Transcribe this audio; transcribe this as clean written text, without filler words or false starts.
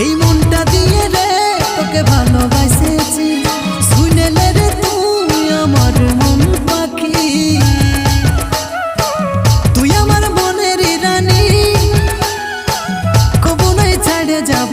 এই মনটা দিয়ে রে তোকে ভালোবাসেছি, শুনেলে রে তুই আমার মন পাখি, তুই আমার মনের রানী, কবু নাই ছাড়ে যাব